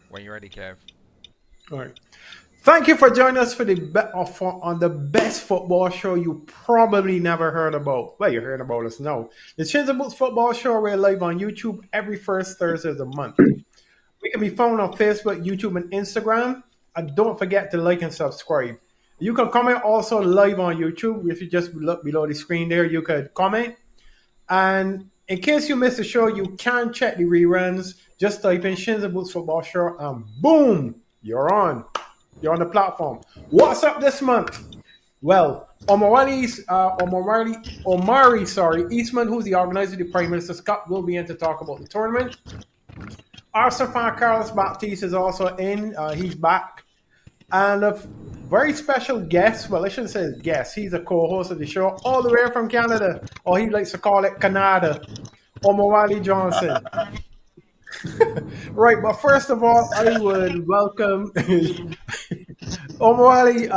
When you're ready, Kev. All right. Thank you for joining us for on the best football show you probably never heard about. Well, you heard about us now. The Chins and Boots Football Show. We're live on YouTube every first Thursday of the month. We can be found on Facebook, YouTube, and Instagram. And don't forget to like and subscribe. You can comment also live on YouTube. If you just look below the screen there, you could comment. And in case you missed the show, you can check the reruns. Just type in Shins and Boots Football Show, and boom, you're on. You're on the platform. What's up this month? Well, Omari Eastman, who's the organizer of the Prime Minister's Cup, will be in to talk about the tournament. Arsenal fan Carlos Baptiste is also in. He's back. And a very special guest, well, I shouldn't say guest, he's a co-host of the show all the way from Canada, or he likes to call it Canada, Omawali Johnson. Right, but first of all, I would welcome Omawali.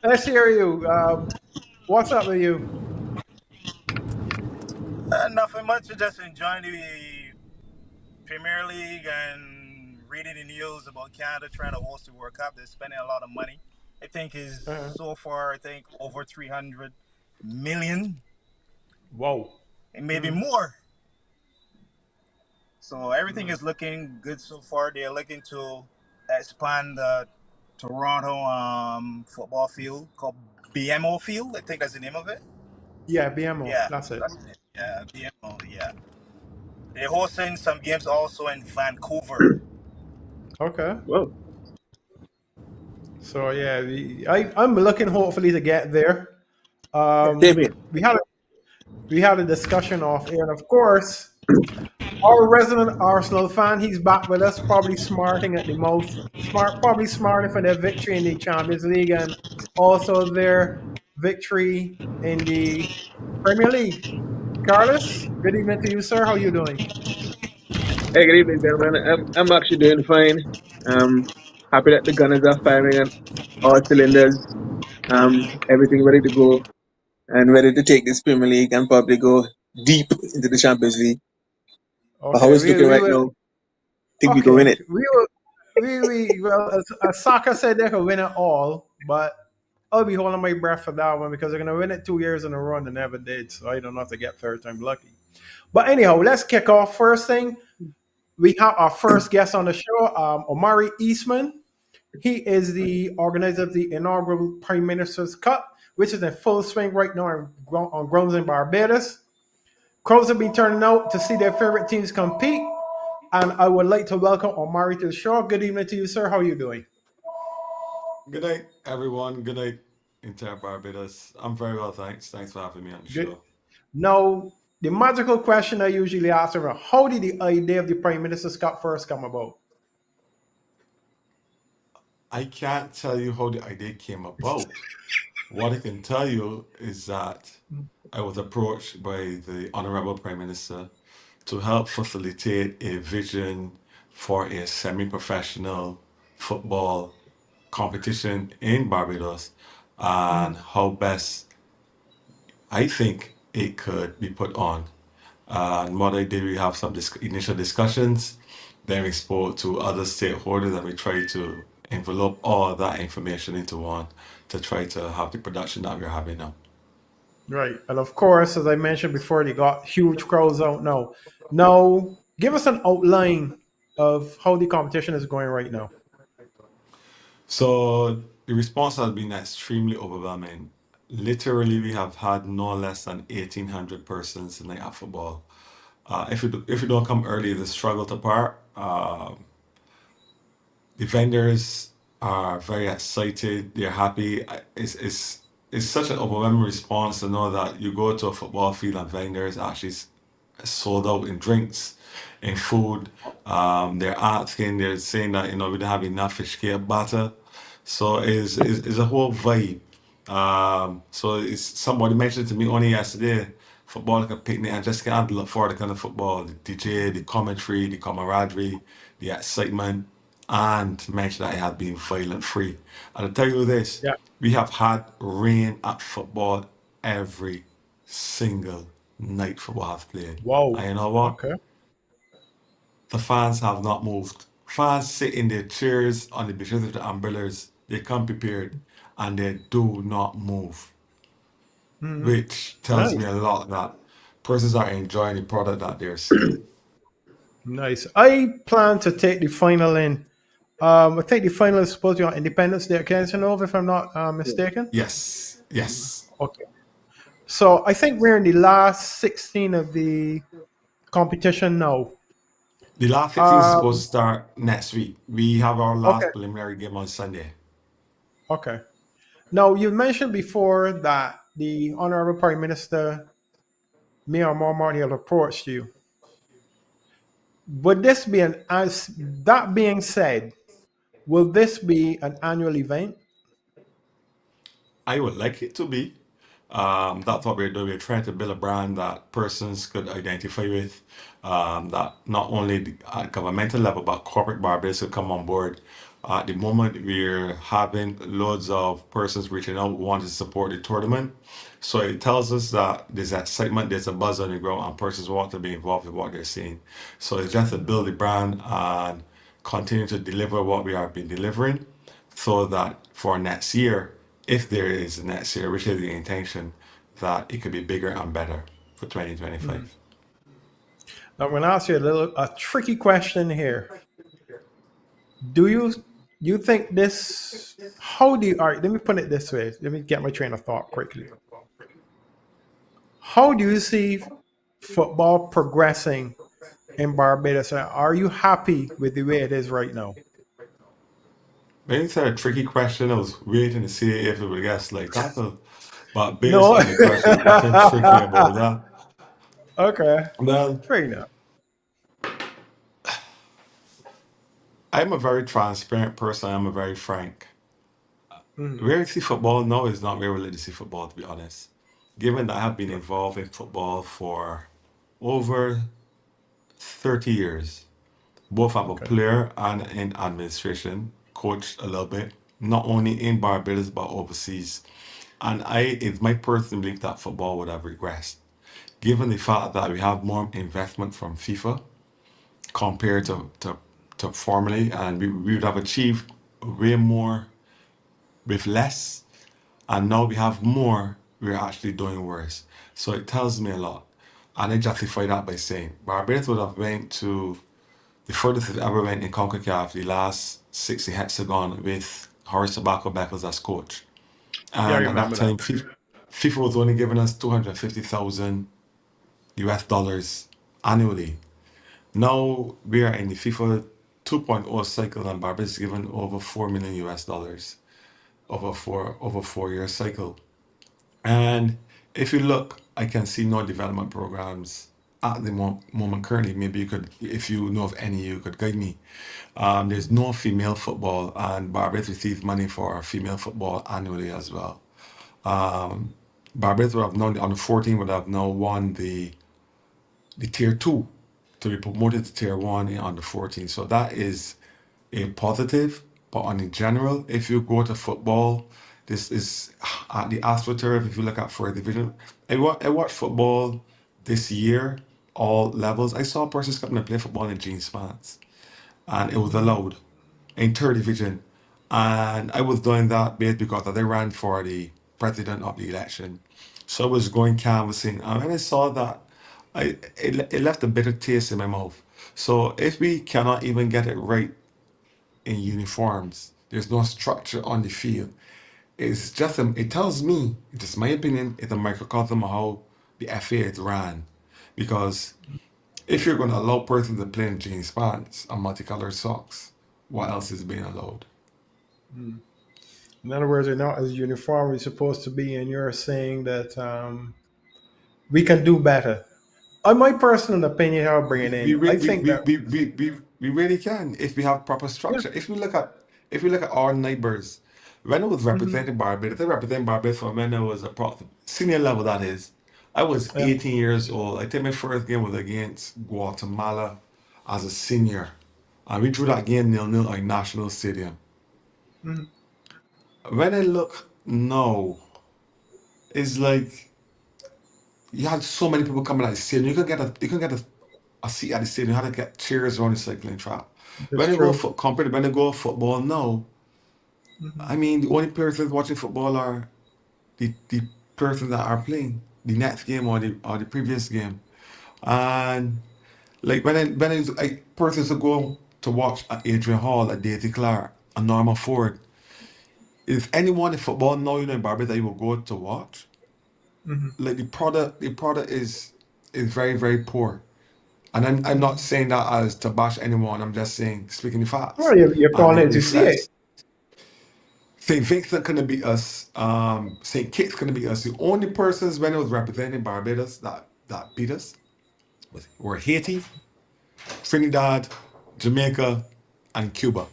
Let's hear you. What's up with you? Nothing much. Just enjoying the Premier League and reading the news about Canada trying to host the World Cup. They're spending a lot of money. I think is Uh, so far. I think over 300 million, Whoa. and maybe more. So everything is looking good so far. They're looking to expand the Toronto football field called BMO Field. I think that's the name of it. Yeah, BMO. Yeah, That's it. that's it. Yeah, BMO. Yeah, they're hosting some games also in Vancouver. Okay. Well, So yeah, I'm looking hopefully to get there. Um, same here. we had a, we had a discussion off air, and of course, our resident Arsenal fan, he's back with us, probably smarting at the most, probably smarting for their victory in the Champions League and also their victory in the Premier League. Carlos, good evening to you, sir. How are you doing? Hey, good evening, gentlemen. I'm actually doing fine. Happy that the Gunners are firing on all cylinders. Everything ready to go and ready to take this Premier League and probably go deep into the Champions League. But how Okay, it's looking we right will. now, think we go win Okay, it. we will. Well, as Saka said, they can win it all, but I'll be holding my breath for that one because they're gonna win it 2 years in a row and they never did. So I don't know if they get third time lucky. But anyhow, let's kick off. First thing, we have our first guest on the show, Omari Eastman. He is the organizer of the inaugural Prime Minister's Cup, which is in full swing right now on grounds in Barbados. Crowds have been turning out to see their favorite teams compete, and I would like to welcome Omari to the show. Good evening to you, sir. How are you doing? Good night, everyone. Good night, entire Barbados. I'm very well, thanks. Thanks for having me on the Good. show. Now, the magical question I usually ask everyone: how did the idea of the Prime Minister's Cup first come about? I can't tell you how the idea came about. What I can tell you is that I was approached by the Honorable Prime Minister to help facilitate a vision for a semi-professional football competition in Barbados and how best I think it could be put on. And what I did, we have some initial discussions. Then we spoke to other stakeholders and we tried to envelope all that information into one to try to have the production that we're having now. Right. And of course, as I mentioned before, they got huge crowds out now. Now, give us an outline of how the competition is going right now. So the response has been extremely overwhelming. Literally, we have had no less than 1,800 persons tonight at football. If you don't come early, the struggle to park. The vendors are very excited. They're happy. It's such an overwhelming response to know that you go to a football field and vendors actually sold out in drinks, in food. They're asking, they're saying that we don't have enough fish cake batter. So it's a whole vibe. So it's somebody mentioned to me only yesterday, football like a picnic. I just can't look forward to kind of football, the DJ, the commentary, the camaraderie, the excitement, and to mention that it had been violent free. And to tell you this, Yeah. we have had rain at football every single night football has played. Wow. And you know what? Okay. The fans have not moved. Fans sit in their chairs on the beaches of the umbrellas. They come prepared and they do not move, Mm, which tells me nice. a lot that persons are enjoying the product that they're seeing. Nice. I plan to take the final in. I think the final is supposed to be on Independence Day at Canada, if I'm not mistaken. Yes, yes. Okay. So I think we're in the last 16 of the competition now. The last 16 is supposed Um, to start next week. We have our okay. last preliminary game on Sunday. Okay. Now, you mentioned before that the Honorable Prime Minister, Mayor Marty, have approached you. Would this be as that being said, will this be an annual event? I would like it to be. That's what we're doing. We're trying to build a brand that persons could identify with, that not only at governmental level, but corporate Barbados could come on board. At the moment, we're having loads of persons reaching out wanting to support the tournament. So it tells us that there's excitement, there's a buzz on the ground, and persons want to be involved with what they're seeing. So it's just to build the brand and continue to deliver what we have been delivering so that for next year, if there is a next year, which is the intention, that it could be bigger and better for 2025. Now, I'm going to ask you a tricky question here. Do you think this? How do you? All right, let me put it this way. Let me get my train of thought quickly. How do you see football progressing in Barbados? Are you happy with the way it is right now? When you said a tricky question, I was waiting to see if it would guess like that. But based No. on the question, nothing tricky about that. Okay, Well, fair enough. I'm a very transparent person. I'm a very frank. Mm, Where I see football now is not where we like to see football, to be honest. Given that I have been involved in football for over 30 years, both as a okay. player and in administration, coached a little bit, not only in Barbados but overseas. And it's my personal belief that football would have regressed, given the fact that we have more investment from FIFA compared to formerly, and we would have achieved way more with less, and now we have more, we're actually doing worse. So it tells me a lot. And I justify that by saying Barbados would have went to the furthest it ever went in CONCACAF, the last 60 hexagon with Horace Tobacco Beckles as coach. Yeah, I And at that remember that. time, FIFA was only giving us 250,000 US dollars annually. Now we are in the FIFA 2.0 cycle, and Barbados is given over 4 million US dollars over 4 year cycle. And if you look, I can see no development programs at the moment currently. Maybe you could, if you know of any, you could guide me. There's no female football, and Barbados receives money for female football annually as well. Barbados would have known on the 14 would have now won the tier two to be promoted to tier one in under 14. So that is a positive. But on in general, if you go to football, this is at the AstroTurf. If you look at first division, I watched football this year, all levels. I saw persons coming to play football in jeans pants, and it was allowed in third division. And I was doing that based because I ran for the president of the election. So I was going canvassing, and when I saw that, it left a bitter taste in my mouth. So if we cannot even get it right in uniforms, there's no structure on the field. It's just it tells me, it's my opinion, it's a microcosm of how the FA is ran. Because if you're going to allow persons to play in jeans pants and multicolored socks, what else is being allowed? In other words, they're not as uniform as supposed to be, and you're saying that we can do better. On my personal opinion, I'll bring it we in. I re- we, think we, that. we, we, we, we really can if we have proper Yeah. structure. If we look at our neighbors, when I was Mhm. representing Barbados, I represented Barbados from when I was approximately senior level. That is, I was Yeah. 18 years old. I think my first game was against Guatemala as a senior, and we drew that game 0-0 at National Stadium. Mhm. When I look now, it's like you had so many people coming at the stadium. You can get a seat at the stadium. You had to get chairs around the cycling track. That's true. Compared to when they go football now, Hmm. I mean, the only persons watching football are the persons that are playing the next game or the previous game. And like persons to go to watch a Adrian Hall, a Daisy Clark, a Norma Ford. If anyone in football now you know in Barbados that you will go to watch, Hmm. like the product is very, very poor. And I'm not Hmm. saying that as to bash anyone. I'm just saying speaking the facts. Well, you're And calling it it to see it. reflects St. Vincent couldn't beat us. St. Kitts couldn't beat us. The only persons when it was representing Barbados that beat us were Haiti, Trinidad, Jamaica, and Cuba.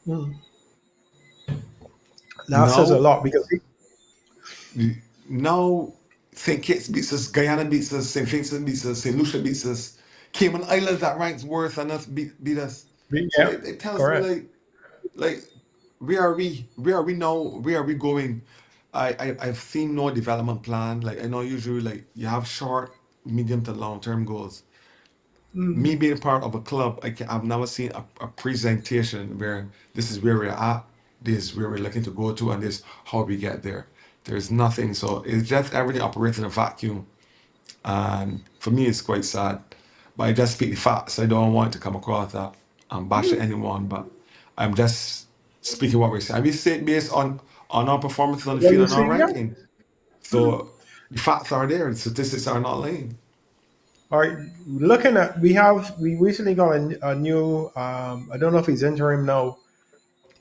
Mm. That says a Now, lot because now St. Kitts beats us, Guyana beats us, St. Vincent beats us, St. Lucia beats us, Cayman Islands that ranks worse than us beat us. So yeah, it tells me correct. like where are we? Where are we now? Where are we going? I've seen no development plan. Like I know usually like you have short, medium to long term goals. Me Mm. being part of a club, I've never seen a presentation where this is where we're at, this is where we're looking to go to, and this how we get there. There's nothing. So it's just everything operates in a vacuum. And for me, it's quite sad. But I just speak the facts. I don't want to come across that I'm bashing anyone, but I'm just speaking what we're saying. And we say it based on our performances on the What field you and our see, yeah. ranking. Mm. So the facts are there, and statistics are not lying. All right, looking at we recently got a new I don't know if he's interim now.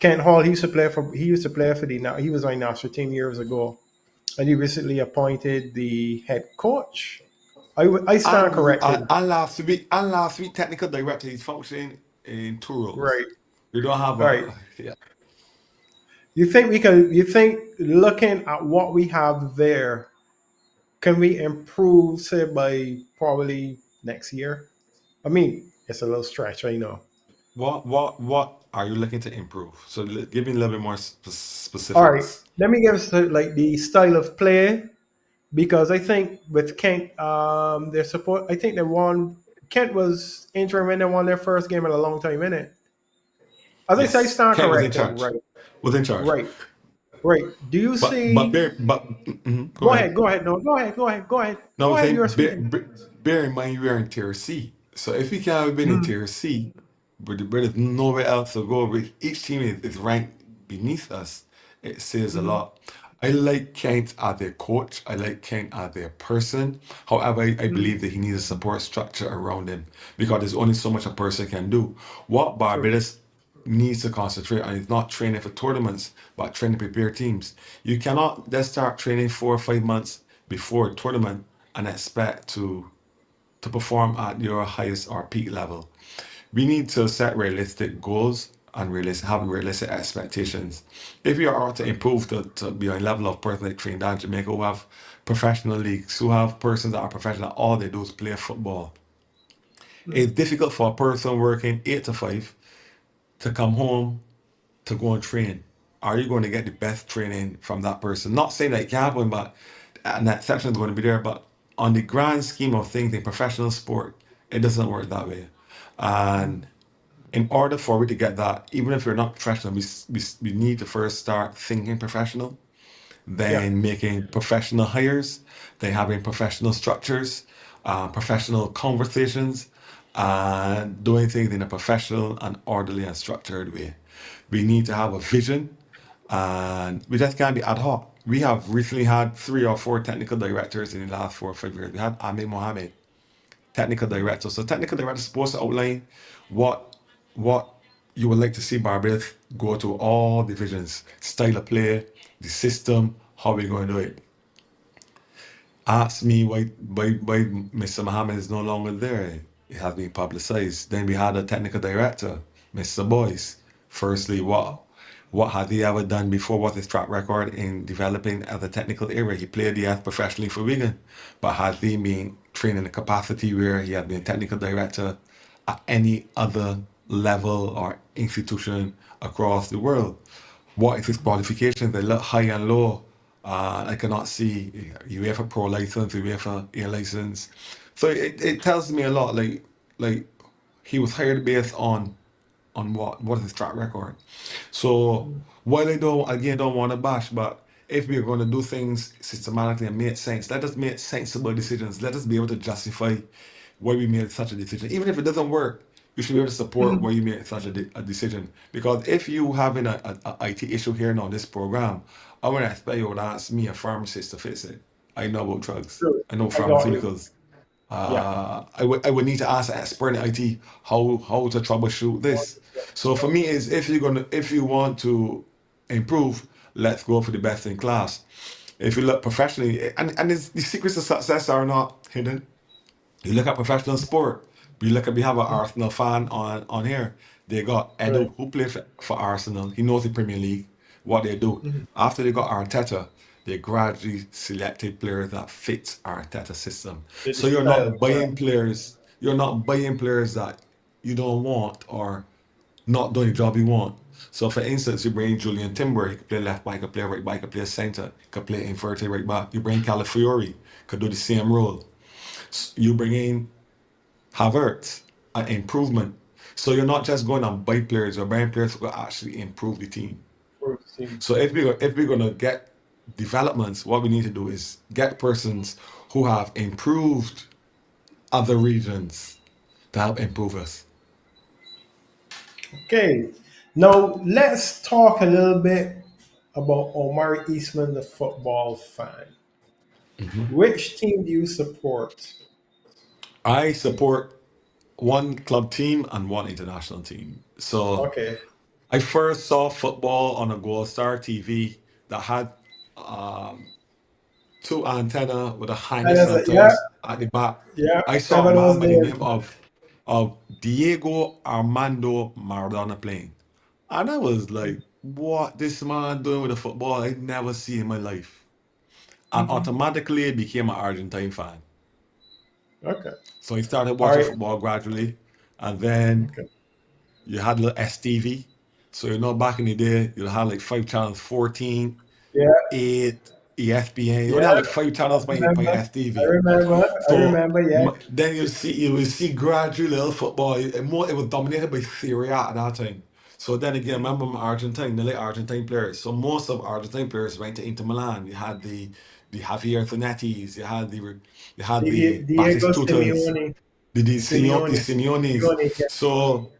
Kent Hall, he used to play for he was on national team years ago, and he recently appointed the head coach. I stand corrected. And last week, technical director is functioning in two roles. Right, We don't have right. a yeah. You think looking at what we have there, can we improve say by probably next year? I mean, it's a little stretch, I know. What are you looking to improve? So give me a little bit more All right, specifics. let me give us like the style of play because I think with Kent, their support. I think they won. Kent was interim and they won their first game in a long time, innit? As I say, Yes, stand Kent was in corrected. charge. Right, Was in charge. right, right. Do you see? Go ahead. Go ahead. No, go ahead. Go ahead. Go ahead. No, I Go was ahead. You are saying speaking. bear in mind we are in tier C. So if we can't have been in Mm, tier C, but there's nowhere else to go, each team is ranked beneath us. It says a mm, lot. I like Kent as a coach. I like Kent as a person. However, I mm. believe that he needs a support structure around him because there's only so much a person can do. What True. Barbados needs to concentrate on is not training for tournaments, but training to prepare teams. You cannot just start training 4 or 5 months before a tournament and expect to perform at your highest or peak level. We need to set realistic goals and have realistic expectations. If you are to improve to be on level of person like Trinidad, Jamaica, who have professional leagues, who have persons that are professional, all they do is play football. Mm, It's difficult for a person working 8 to 5 to come home to go and train. Are you going to get the best training from that person? Not saying that it can't happen, but an exception is going to be there. But on the grand scheme of things in professional sport, it doesn't work that way. mm. And in order for we to get that, even if you're not professional, we need to first start thinking professional, Yeah. then making professional hires, then having professional structures, professional conversations, and doing things in a professional and orderly and structured way. We need to have a vision, and we just can't be ad hoc. We have recently had 3 or 4 technical directors in the last 4 or 5 years. We had Ahmed Mohammed, technical director. So technical director is supposed to outline what what you would like to see Barbados go to all divisions, style of play, the system, how we're going to do it. Ask me why Mr. Mohammed is no longer there. It has been publicized. Then we had a technical director, Mr. Boyce. Firstly, what has he ever done before? What's his track record in developing as a technical area? He played DS professionally for Wigan, but has he been trained in a capacity where he has been technical director at any other level or institution across the world? What is his qualifications? They look high and low I cannot see UEFA Pro license, UEFA A license. So it tells me a lot. Like he was hired based on what is his track record. So while I don't want to bash, but if we're going to do things systematically and make sense, let us make sensible decisions. Let us be able to justify why we made such a decision. Even if it doesn't work, you should be able to support why you made such a decision. Because if you having a IT issue here now, this program, I would expect you would ask me, a pharmacist, to fix it. I know about drugs. True. I know I got you. pharmaceuticals. Yeah. I would need to ask an expert in IT how to troubleshoot this. So for me, is if you want to improve, let's go for the best in class. If you look professionally, and the secrets of success are not hidden. You look at professional sport. We have an Arsenal fan on here. They got Right. Edu who plays for Arsenal. He knows the Premier League, what they do. After they got Arteta, they gradually selected players that fit Arteta's system. The So you're style, not correct. buying players. You're not buying players that you don't want or not doing the job you want. So for instance, you bring Julian Timber, he could play left back, he could play right back, he could play center, he could play inverted right back. You bring Calafiori, could do the same role. You bring in Havertz, an improvement. So you're not just going and buy players, you're buying players who will actually improve the team. For the team. So if we're gonna get developments, what we need to do is get persons who have improved other regions to help improve us. Okay. Now let's talk a little bit about Omar Eastman, the football fan. Which team do you support? I support one club team and one international team. So Okay. I first saw football on a Gold Star TV that had um, two antenna with a And hanging I said, yeah, sometimes at the back. yeah, I I saw a remember those man by the days. name of Diego Armando Maradona playing. And I was like, what this man doing with the football? I never see in my life. And automatically became an Argentine fan. Okay. So I started All watching right. football gradually. And then Okay. you had little STV. So back in the day, you had like 5 channels, 14, Yeah, 8, ESPN. You yeah. only had like 5 channels I by remember. I STV. remember. I So remember. Yeah. then you will see gradually little football. It was dominated by Syria at that time. So then again, remember Argentine, the late Argentine players. So most of Argentine players went to Inter Milan. You had the Javier Zanettis, you had the Diego Batistutas, Simeone. the Simeone. Simeones. Simeone. Yeah. So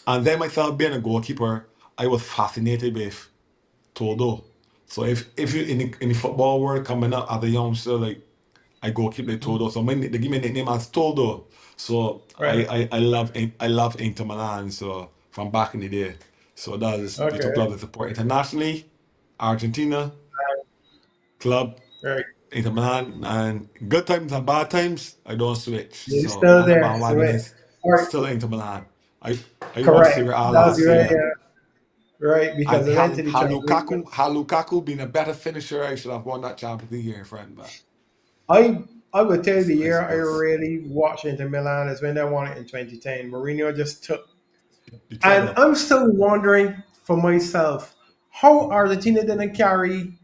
and then myself being a goalkeeper, I was fascinated with Todo. So if you in the football world coming up as a youngster, like I go keep the Todo. So they give me a nickname as Todo. So Right. I love Inter Milan. So from back in the day. So that's the two Okay. clubs I support internationally. Argentina club, Right. Inter Milan, and good times and bad times I don't switch. You're So still I'm a there. So wait. bandwagonist. All right. Still Inter Milan. I watched Correct. Serie A That's last right. year. Yeah. Right. And Because eventually Champions League. Halukaku being a better finisher, I should have won that Champions League here, friend. But I I would tell you the I year I suppose really watched Inter Milan is when they won it in 2010. Mourinho just took, the and treble. I'm still wondering for myself how Argentina didn't carry.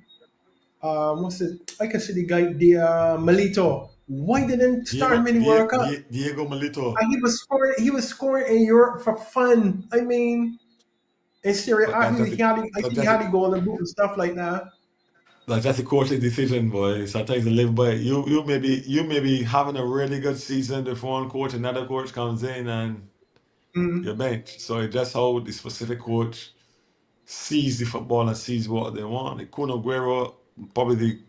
What's it? I can see the guy, the Melito. Why didn't start him in the World Cup? Diego Milito. And he was scoring. He was scoring in Europe for fun. I mean, in Syria, But that's just he had. I that's think he just had the golden boot and stuff like that. that's just a coach's decision, boy. Sometimes you live by it. You may be having a really good season with one coach, another coach comes in and Mm, you bench. So it's just how the specific coach sees the football and sees what they want. Like Kun Aguero, probably the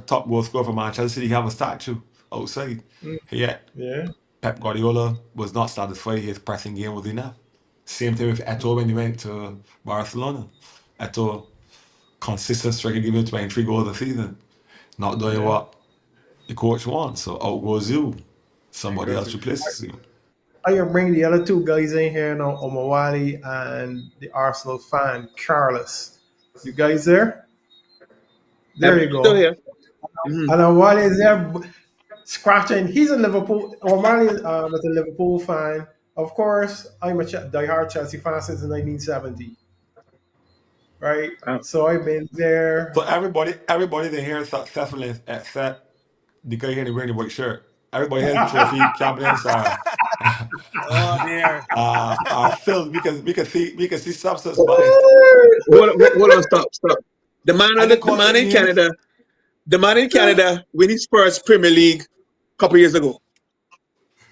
top goal scorer for Manchester City, have a statue outside. mm, Yet yeah. Pep Guardiola was not satisfied. His pressing game was enough. Same thing with Eto'o when he went to Barcelona. Eto'o, consistent striker, giving 23 goals a season. Not doing Yeah. what the coach wants. So out goes you. Somebody Because else replaces you. I can bring the other two guys in here now, Omawali and the Arsenal fan, Carlos. You guys there? I'm There you still go. here. Hmm. And Omawali is there scratching. He's a Liverpool. Omawali is a Liverpool fan. Of course, I'm a diehard Chelsea fan since 1970. right? Uh, So I've been So there. everybody that here is successful except the guy here in the wearing the white shirt. Everybody has trophy cabinets Oh dear. are filled. We can see substance, but it's hold on, stop. I didn't The call man any in names. Canada, the man in Canada win his first Premier League a couple years ago.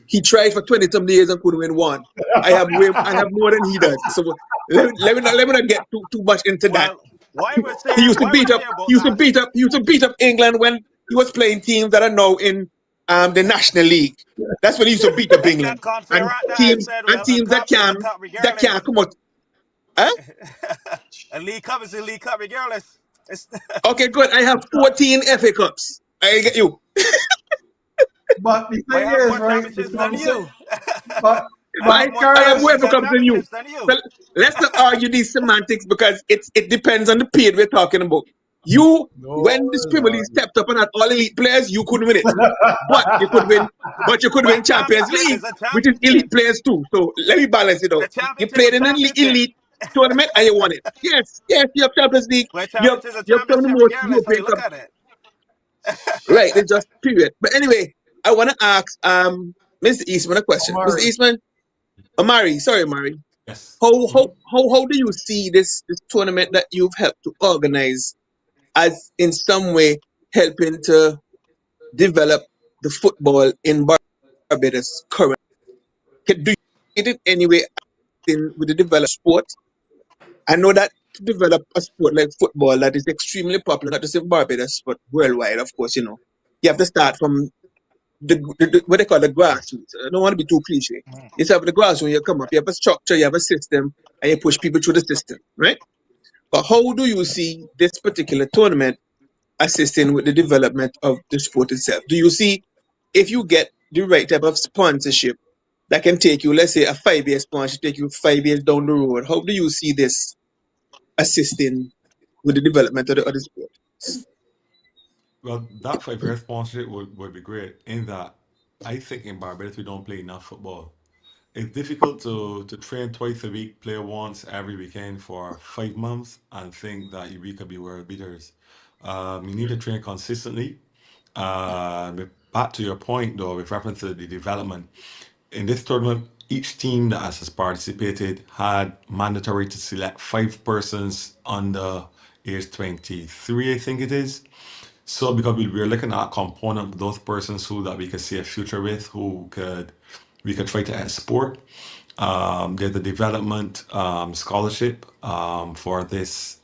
He tried for 20 some years and couldn't win one. I have more than he does. So let me not get too much into that. Well, why we're here about that? He used to beat up England when he was playing teams that are now in the National League. That's when he used to beat up England England. And counteract that and teams said, and well, a teams cup is a cup that regardless. can come out. Huh? A League Cup is a League Cup regardless. It's, Okay, good. I have 14 FA Cups. I get you. But the I thing have is, more right? The championships than concept, you. but I but have I more I have Carlos, more Champions FA League Cups than you. championships than you. So let's not argue these semantics because it depends on the period we're talking about. You, no, when this Premier League Lord. stepped up and had all elite players, you couldn't win it. But you could win. But you could Well, win Champions championship League, is a which is championship. elite players too. So let me balance it A out. You championship played is in an championship. elite tournament and you won it. Yes. You have Champions League. Well, You championship is a have some of the championship most regardless how you European look Cup. at it. Right. It's just period. But anyway, I want to ask Mr. Eastman a question. Mr. Amari. Eastman, Amari, sorry, Amari. Yes. How do you see this tournament that you've helped to organize as in some way helping to develop the football in Barbados currently? Do you see it in any way in with the development sport? I know that to develop a sport like football that is extremely popular, not just in Barbados but worldwide, of course, you have to start from what they call the grassroots. I don't want to be too cliche. You start with the grassroots, you come up, you have a structure, you have a system, and you push people through the system, right? But how do you see this particular tournament assisting with the development of the sport itself? Do you see if you get the right type of sponsorship that can take you, let's say a 5 year sponsorship, take you 5 years down the road? How do you see this assisting with the development of the sport? Well, that 5 year sponsorship would be great. In that, I think in Barbados we don't play enough football. It's difficult to train twice a week, play once every weekend for 5 months, and think that we could be world beaters. You need to train consistently. Back to your point, though, with reference to the development, in this tournament, each team that has participated had mandatory to select 5 persons under age 23, I think it is. So because we're looking at a component of those persons who that we could see a future with, who could we could try to export. There's a development scholarship for this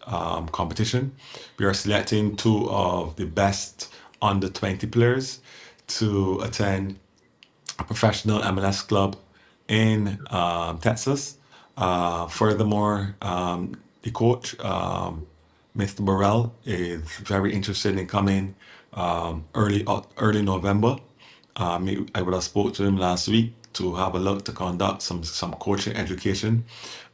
competition. We are selecting two of the best under 20 players to attend a professional MLS club in Texas. Furthermore, the coach, Mr. Burrell, is very interested in coming early November. I would have spoke to him last week to have a look to conduct some coaching education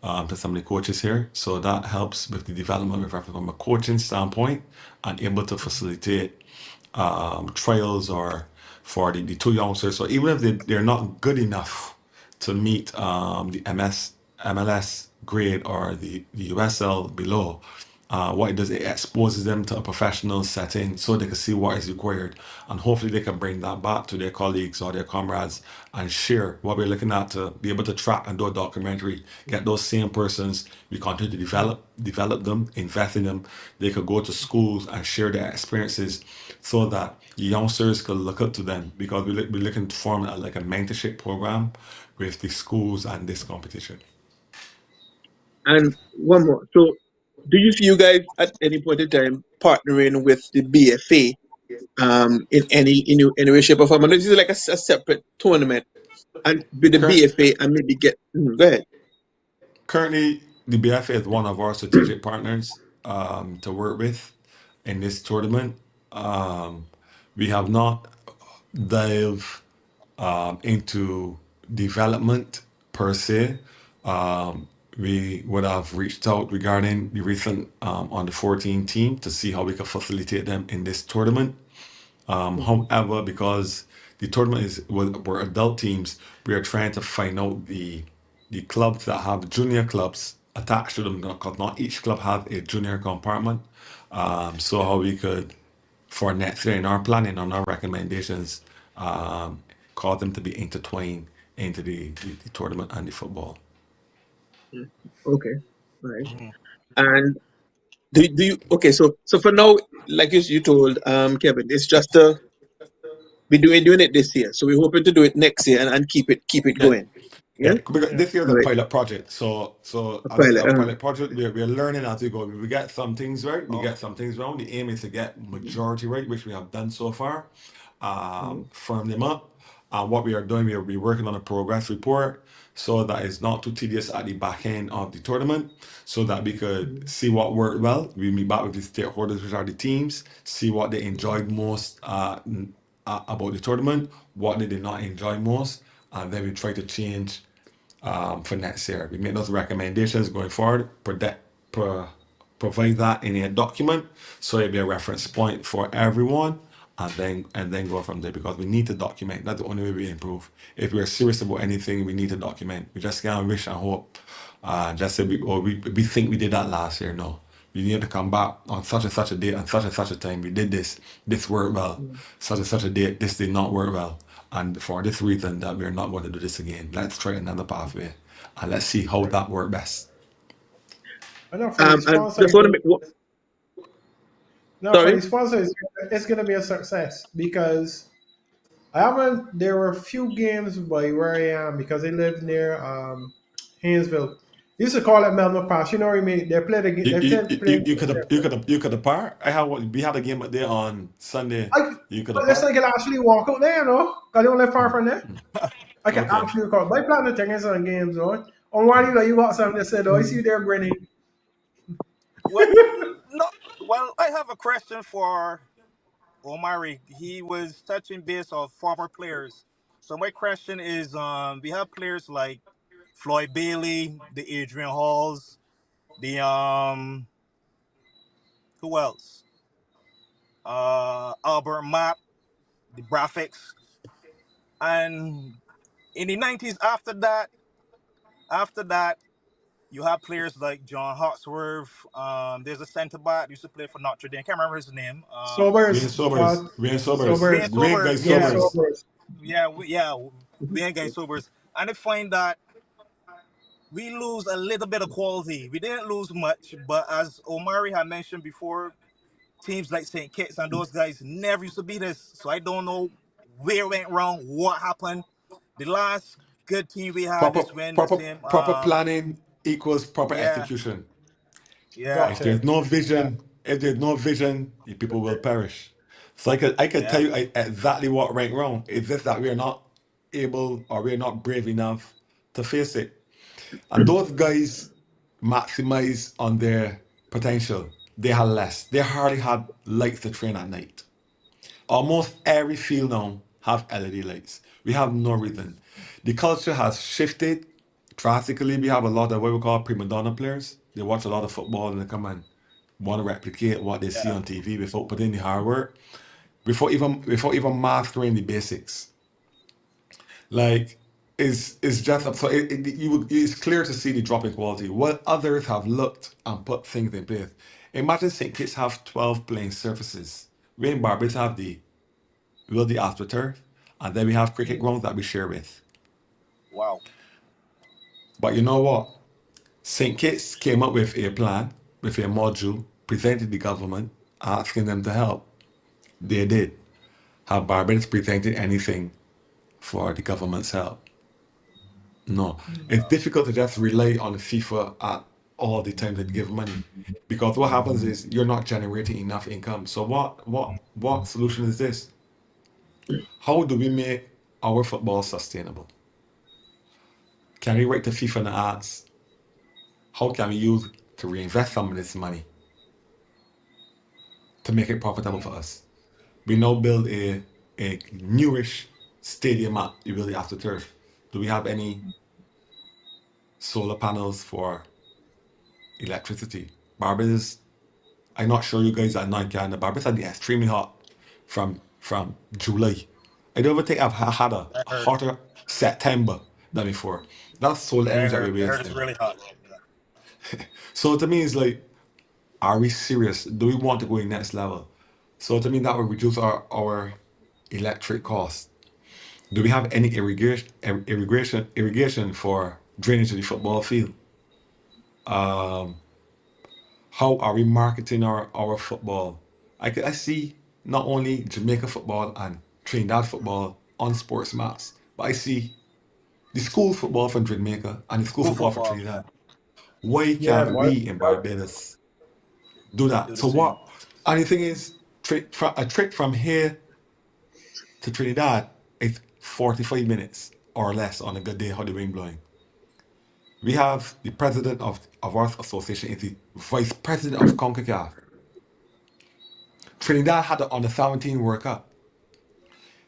to some of the coaches here. So that helps with the development from a coaching standpoint and able to facilitate trials or for the two youngsters. So even if they're not good enough to meet the MLS grade or the USL below, what it does, it exposes them to a professional setting so they can see what is required. And hopefully they can bring that back to their colleagues or their comrades and share what we're looking at to be able to track and do a documentary, get those same persons, we continue to develop them, invest in them. They could go to schools and share their experiences so that youngsters could look up to them because we're looking to form like a mentorship program with the schools and this competition. And one more. So, do you see you guys at any point in time partnering with the BFA in any way, shape, or form? I know this is like a separate tournament, and with the Current, BFA and maybe get go ahead. Currently, the BFA is one of our strategic partners to work with in this tournament. Um, we have not dived into development per se. We would have reached out regarding the recent on the 14 team to see how we can facilitate them in this tournament. However, because the tournament were adult teams, we are trying to find out the clubs that have junior clubs attached to them because not each club have a junior compartment. So how we could, for next year in our planning, on our recommendations, um, cause them to be intertwined into the tournament and the football. Okay, right. Mhm. And do you okay? So for now, like you told Kevin, it's just we doing it this year. So we're hoping to do it next year and keep it Yeah. going. Yeah. Yeah, because Yeah. this year is All a right. pilot project. So A as I say, pilot. a pilot project, we're learning as we go. We get some things right, we Oh, get some things wrong. The aim is to get majority right, which we have done so far. Firm them up. What we are doing, we are working on a progress report so that it's not too tedious at the back end of the tournament, so that we could see what worked well. We meet back with the stakeholders, which are the teams, see what they enjoyed most about the tournament, what they did not enjoy most, and then we try to change for next year. We make those recommendations going forward, pro, provide that in a document so it'll be a reference point for everyone, and then go from there, because we need to document. That's the only way we improve. If we're serious about anything, we need to document. We just can't wish and hope. Just say we think we did that last year. No. You need to come back on such and such a date and such a time. We did this. This worked well. Such and such a date. This did not work well. And for this reason, that we're not going to do this again. Let's try another pathway, and let's see how Right. that worked best. I know for the And sponsor, just want to make. no, for Sorry. the sponsor, it's going to be a success because I haven't. There were a few games by where I am because I live near Haynesville. They used to call it Melma Pass. You know what I mean? They play the game. You They you tend to play. you could have par. We had a game up there on Sunday. I, You could have but this par. thing can actually walk out there, you know? Because they don't live far from there. I can Okay. actually call. By playing the thing is on games, though. On one, you got something that said, oh, I see you there grinning. well, no. Well, I have a question for Omari. He was touching base of former players. So my question is, we have players like Floyd Bailey, the Adrian Halls, the who else? Albert Mapp, the graphics, and in the 90s. After that, you have players like John Hawksworth. There's a centre back used to play for Notre Dame. I can't remember his name. Wayne Sobers. Sobers. Wayne Sobers. Wayne Sobers. Great guy Sobers. Yeah, Yeah, Sobers. Sobers. we ain't getting Sobers, and I find that we lose a little bit of quality. We didn't lose much, but as Omari had mentioned before, teams like St. Kitts and those guys never used to beat us. So I don't know where it went wrong, what happened. The last good team we had Proper this win the proper same. proper planning equals proper Yeah, execution. yeah, Got If there's to. no Yeah. vision, the people will perish. So I could tell yeah. you exactly what went wrong. It's just that we're not able, or we're not brave enough to face it. And those guys maximize on their potential. They had less. They hardly had lights to train at night. Almost every field now have LED lights. We have no reason. The culture has shifted drastically. We have a lot of what we call prima donna players. They watch a lot of football and they come and want to replicate what they see Yeah. on TV without putting in the hard work, before even mastering the basics. Like, it's just so it's clear to see the drop in quality. What others have looked and put things in place. Imagine St. Kitts have 12 playing surfaces. We in Barbados have the AstroTurf, and then we have cricket Mm. grounds that we share with. Wow. But you know what? St. Kitts came up with a plan, with a module, presented the government, asking them to help. They did. Have Barbadians presented anything for the government's help? No. It's difficult to just rely on FIFA at all the time to give money. Because what happens is you're not generating enough income. So what solution is this? How do we make our football sustainable? Can we write to FIFA and ask, how can we use to reinvest some of this money to make it profitable for us? We now build a newish stadium at the Willie After Turf. Do we have any solar panels for electricity? Barbados, I'm not sure you guys are not Canada. Barbados had been extremely hot from July. I don't ever think I've had a I heard. hotter September than before. That's solar Yeah, energy that we're I heard it's wasting. really hot. Yeah. So to me, it's like, are we serious? Do we want to go in next level? So to me, that would reduce our electric costs. Do we have any irrigation for drainage of the football field? Um, how are we marketing our football? I see not only Jamaica football and Trinidad football on sports maps, but I see the school football from Jamaica and the school School football from football. Trinidad. Why Yeah, can't boy. we in Barbados do Do that? the So same. what? And the thing is, a trip from here to Trinidad is 45 minutes or less on a good day, how the wind blowing. We have the president of our association is the vice president of CONCACAF. Trinidad had it on the 17 World Cup.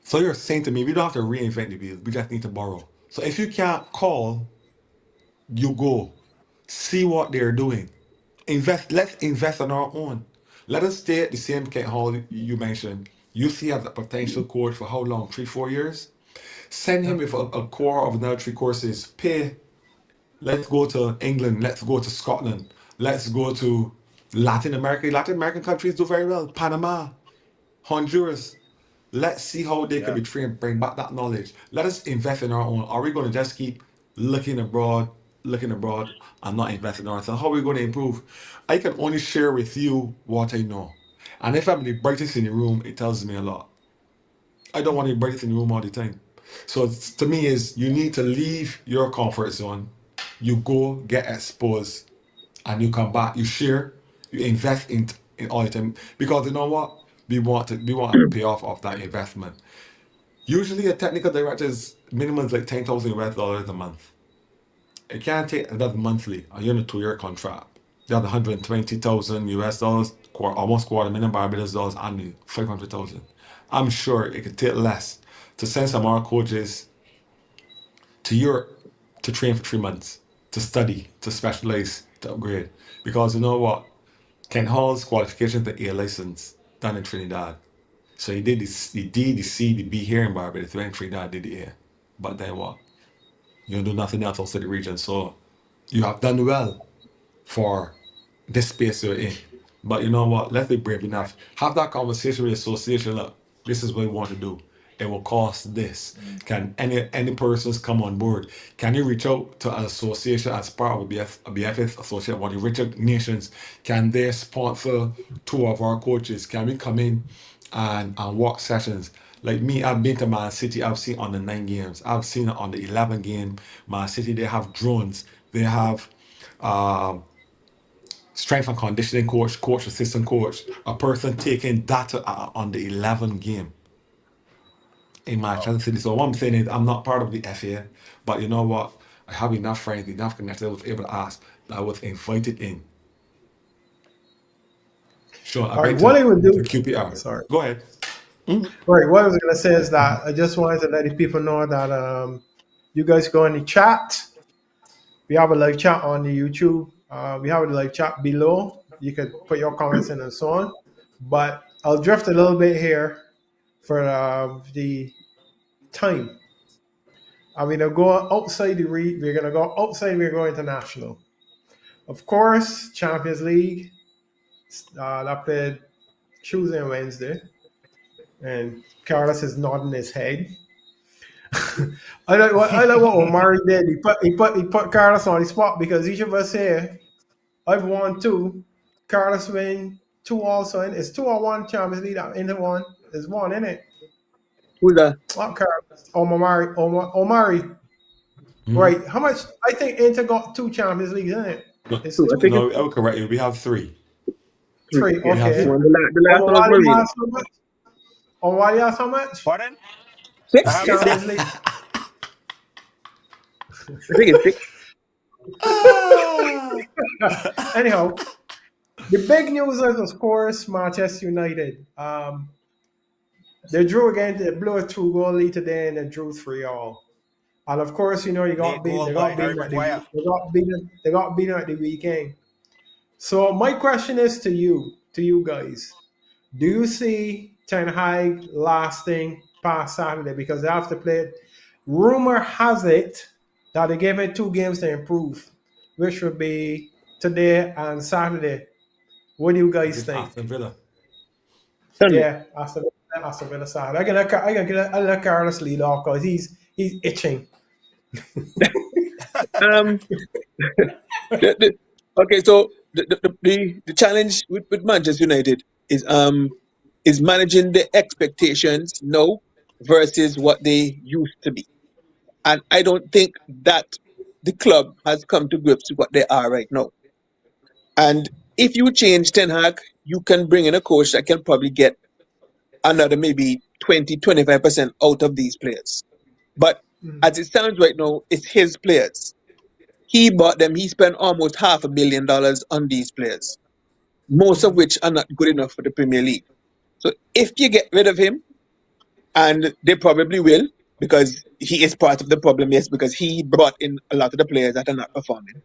So you're saying to me, we don't have to reinvent the wheel. We just need to borrow. So if you can't call, you go. See what they're doing. Invest. Let's invest on our own. Let us stay at the same Kent Hall you mentioned. You see as a potential coach for how long? 3, 4 years? Send him with a core of another 3 courses. Pay. Let's go to England. Let's go to Scotland. Let's go to Latin America. Latin American countries do very well. Panama, Honduras. Let's see how they can Yeah. be trained, bring back that knowledge. Let us invest in our own. Are we going to just keep looking abroad, and not invest in ourselves? How are we going to improve? I can only share with you what I know. And if I'm the brightest in the room, it tells me a lot. I don't want to be brightest in the room all the time. So to me is you need to leave your comfort zone. You go get exposed and you come back, you share, you invest in all the time. Because you know what? We want a payoff of that investment. Usually, a technical director's minimum is like 10,000 US dollars a month. It can't take that monthly. You're in a 2-year contract. You have 120,000 US dollars, almost $250,000 Barbados dollars annually, 500,000. I'm sure it could take less to send some of our coaches to Europe to train for 3 months, to study, to specialize, to upgrade. Because you know what? Ken Hall's qualification to A license done in Trinidad. So he did the D, the C, the B here in Barbados. Went in Trinidad, did the A. But then what? You don't do nothing else outside the region. So you have done well for this space you're in. But you know what? Let's be brave enough. Have that conversation with the association. Look, this is what we want to do. It will cost this. Can any persons come on board? Can you reach out to an association as part of a BFS association? What the richer nations can they sponsor 2 of our coaches? Can we come in and walk sessions? Like me, I've been to Man City. I've seen on the 9 games. I've seen it on the 11 game. Man City, they have drones. They have um strength and conditioning coach, assistant coach, a person taking data on the 11 game in Wow. Manchester City. So what I'm saying is I'm not part of the FA, but you know what? I have enough friends, enough connections I was able to ask that I was invited in. Sure, I've All right, been what I would to do. QPR. Sorry. Go ahead. All right, what I was going to say is that I just wanted to let the people know that you guys go in the chat. We have a live chat on the YouTube. We have a live chat below. You could put your comments in and so on. But I'll drift a little bit here for the time. I'm going to go outside we're going to go outside. We're going international. Of course, Champions League. That played Tuesday and Wednesday. And Carlos is nodding his head. I like what Omari did. He put Carlos on the spot because each of us here, I've won two. Carlos win two also. And it's 2-1 Champions League into one. It's one, isn't it? Who's that? Not Carlos. Omari. Mhm. Right. How much? I think Inter got two Champions Leagues, isn't it? No, It's Two. I two, think no, it's I will correct you. We have three. three. three. Yeah, We have Okay. the three. one. The last one was Omari Marine. has how much? Omari has how much? Pardon? I Six. have Champions six. League. I think it's six. Ah! Anyhow, the big news is, of course, Manchester United. They drew again. They blew a 2-goal lead today, and they drew 3-all. And of course, you got Late beat. goal They by got Harry beaten at the. Maguire. They got beaten. They got beaten at the weekend. So my question is to you guys: do you see Ten Hag lasting past Saturday because they have to play it? Rumor has it that they gave it 2 games to improve, which would be today and Saturday. What do you guys Against think? Aston Villa. Tell me. Yeah, Aston Villa Saturday. I gonna get I let Carlos lead off because he's itching. Um, the, okay, so the challenge with Manchester United is managing the expectations now versus what they used to be. And I don't think that the club has come to grips with what they are right now. And if you change Ten Hag, you can bring in a coach that can probably get another maybe 20-25% out of these players. But Mm, as it stands right now, it's his players. He bought them. He spent almost $500 million on these players, most of mm, which are not good enough for the Premier League. So if you get rid of him, and they probably will, because he is part of the problem, yes, because he brought in a lot of the players that are not performing,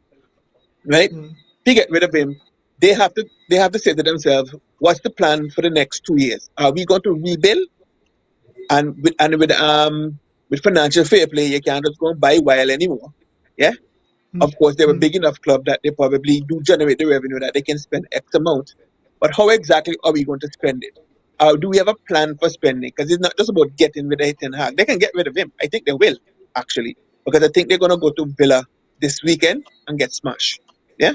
right? mm, If you get rid of him, they have to say to themselves, what's the plan for the next 2 years? Are we going to rebuild? And with financial fair play, you can't just go and buy wild anymore. Yeah. mm, Of course, they're a mm. big enough club that they probably do generate the revenue that they can spend X amount. But how exactly are we going to spend it? Do we have a plan for spending? Because it's not just about getting rid of Ten Hag. They can get rid of him. I think they will, actually. Because I think they're going to go to Villa this weekend and get smashed. Yeah?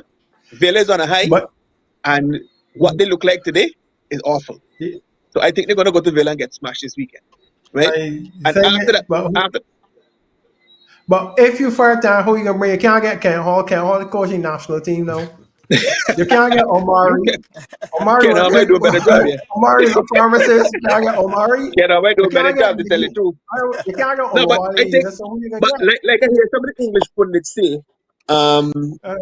Villa is on a high, But and what they look like today is awful. So I think they're going to go to Villa and get smashed this weekend. Right? I And same after that, but after but if you first time who you gonna bring? You can't get Ken Hall coaching national team now. You can't get you Omari. can, Omari Ken was Hall might do a better job, yeah. Omari is a pharmacist. You can't get Omari. Ken Hall might do You a better can't get job to tell you true. you can't get No, but I Omawale. think, That's who you gonna but get. like I hear some of the English pundits say, um, Uh,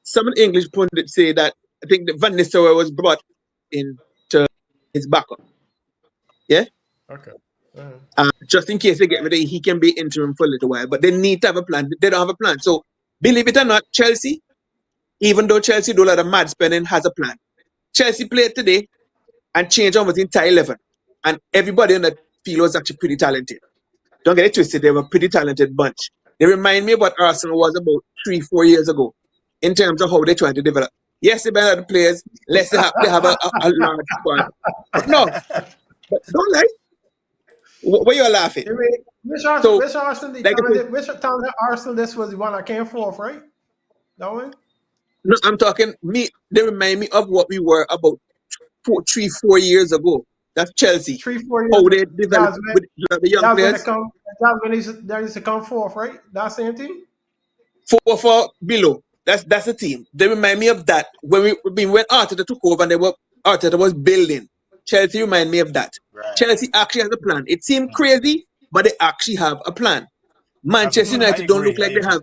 some of the English pundits say that I think that Van Nistelrooy was brought in to his backup, yeah, okay. Uh, just in case they get rid of him, he can be interim for a little while. But they need to have a plan. They don't have a plan. So believe it or not, Chelsea, even though Chelsea do a lot of mad spending, has a plan. Chelsea played today and changed almost the entire 11, and everybody on that field was actually pretty talented. Don't get it twisted. They were a pretty talented bunch. They remind me of what Arsenal was about 3-4 years ago in terms of how they try to develop. Yes, they better the players. Less they have a large squad. But no, but don't lie. Why you laughing? anyway, So, which Arsenal the like I said, talented which talented Arsenal this was the one that came fourth, right? That one? no, I'm talking me. They remind me of what we were about 3-4 years ago. That's Chelsea. 3 4 years. How they develop That's when with the young that's when they players. come. That's when they used to come fourth, right? That same team. 4 below. That's a team. They remind me of that when Arteta took over and Arteta was building. Chelsea remind me of that. Right. Chelsea actually has a plan. It seemed crazy, but they actually have a plan. Have a Manchester plan. I Mm. United don't look agree. I like they agree. have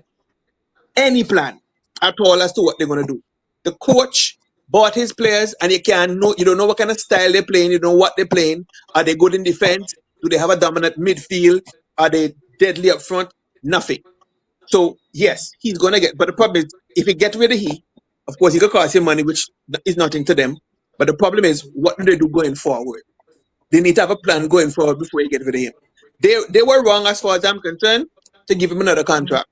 any plan at all as to what they're gonna do. The coach bought his players, and you don't know what kind of style they're playing. You don't know what they're playing. Are they good in defense? Do they have a dominant midfield? Are they deadly up front? Nothing. So yes, he's gonna get. But the problem is, if he get rid of of course, he could cost him money, which is nothing to them. But the problem is, what do they do going forward? They need to have a plan going forward before you get rid of him. They were wrong as far as I'm concerned to give him another Mm. contract.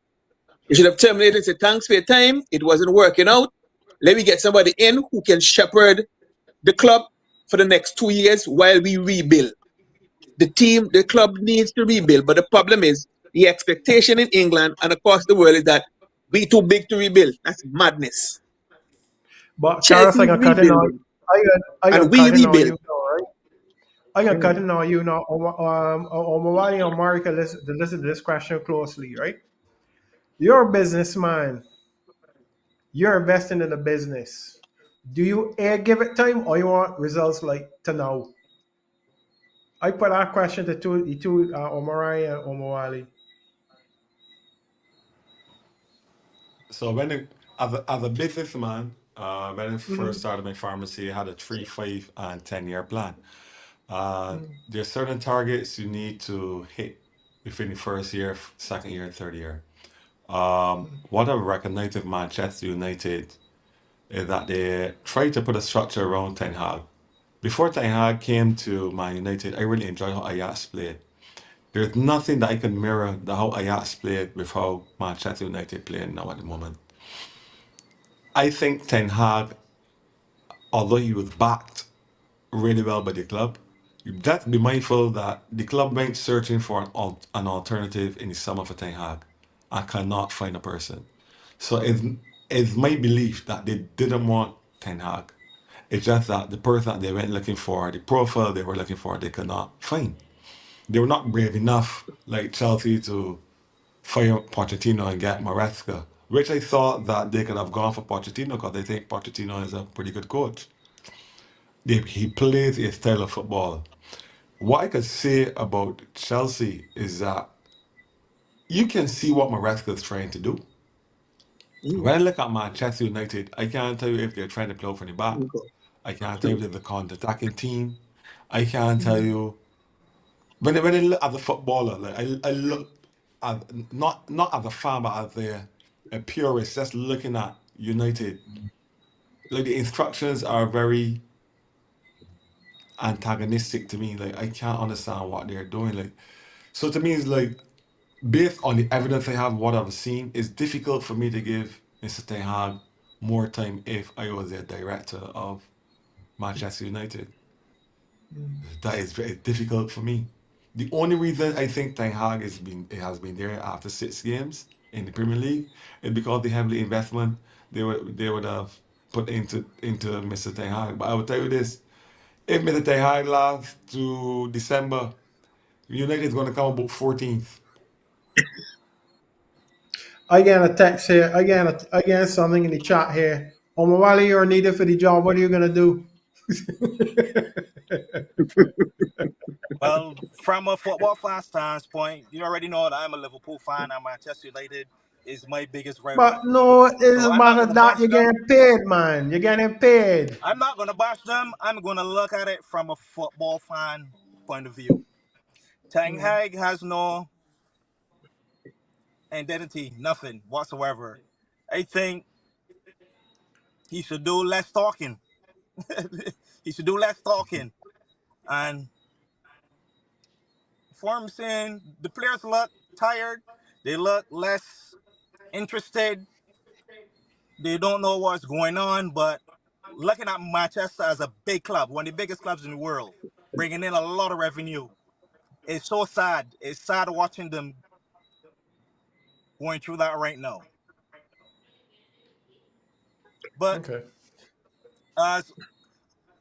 You should have terminated and said, thanks for your time. It wasn't working out. Let me get somebody in who can shepherd the club for the next 2 years while we rebuild. The club needs to rebuild. But the problem is the expectation in England and across the world is that we too big to rebuild. That's madness. But Carlos, Chelsea I is can cut in on. rebuilding I and can we cut in on rebuild. you now, right? I can cut Mhm. in on you now. Omawali and Marika listen to this question closely, right? You're a businessman. You're investing in a business. Do you give it time or you want results like to now? I put that question to Omari and Omawali. So as a businessman, when I first Mm-hmm. started my pharmacy, I had a 3, 5, and 10-year plan. Mm-hmm. There's certain targets you need to hit within the first year, second year, third year. What I recognize with Manchester United is that they try to put a structure around Ten Hag. Before Ten Hag came to Man United, I really enjoyed how Ajax played. There's nothing that I can mirror the how Ajax played with how Manchester United playing now at the moment. I think Ten Hag, although he was backed really well by the club, you have to be mindful that the club went searching for an alternative in the summer for Ten Hag and cannot find a person. So it's my belief that they didn't want Ten Hag. It's just that the person that they went looking for, the profile they were looking for, they could not find. They were not brave enough, like Chelsea, to fire Pochettino and get Maresca, which I thought that they could have gone for Pochettino because they think Pochettino is a pretty good coach. He plays a style of football. What I could say about Chelsea is that you can see what Maresca is trying to do. Mm. When I look at Manchester United, I can't tell you if they're trying to play from the back. Okay. I can't tell you if True. they're the counter-attacking team. I can't tell Mm. you when I look at the footballer, like I look at not as a fan, but as a purist, just looking at United. Like the instructions are very antagonistic to me. Like I can't understand what they're doing. Like so to me, it's like based on the evidence I have, what I've seen, it's difficult for me to give Mr. Ten Hag more time if I was a director of Manchester United. That is very difficult for me. The only reason I think Ten Hag has been there after 6 games in the Premier League is because the heavily investment they would have put into Mr. Ten Hag. But I will tell you this: if Mr. Ten Hag lasts to December, United is going to come about 14th. I get a text here. I get something in the chat here. Omawali, you're needed for the job. What are you gonna do? Well, from a football fan standpoint, you already know that I'm a Liverpool fan and Manchester United is my biggest rival. But no, it So doesn't I'm not matter going to that bash you're them. getting paid, man. You're getting paid. I'm not going to bash them. I'm going to look at it from a football fan point of view. Ten Hag has no identity, nothing whatsoever. I think he should do less talking. He should do less talking. And for him saying the players look tired, they look less interested, they don't know what's going on. But looking at Manchester as a big club, one of the biggest clubs in the world, bringing in a lot of revenue, it's so sad. It's sad watching them going through that right now. But Okay. as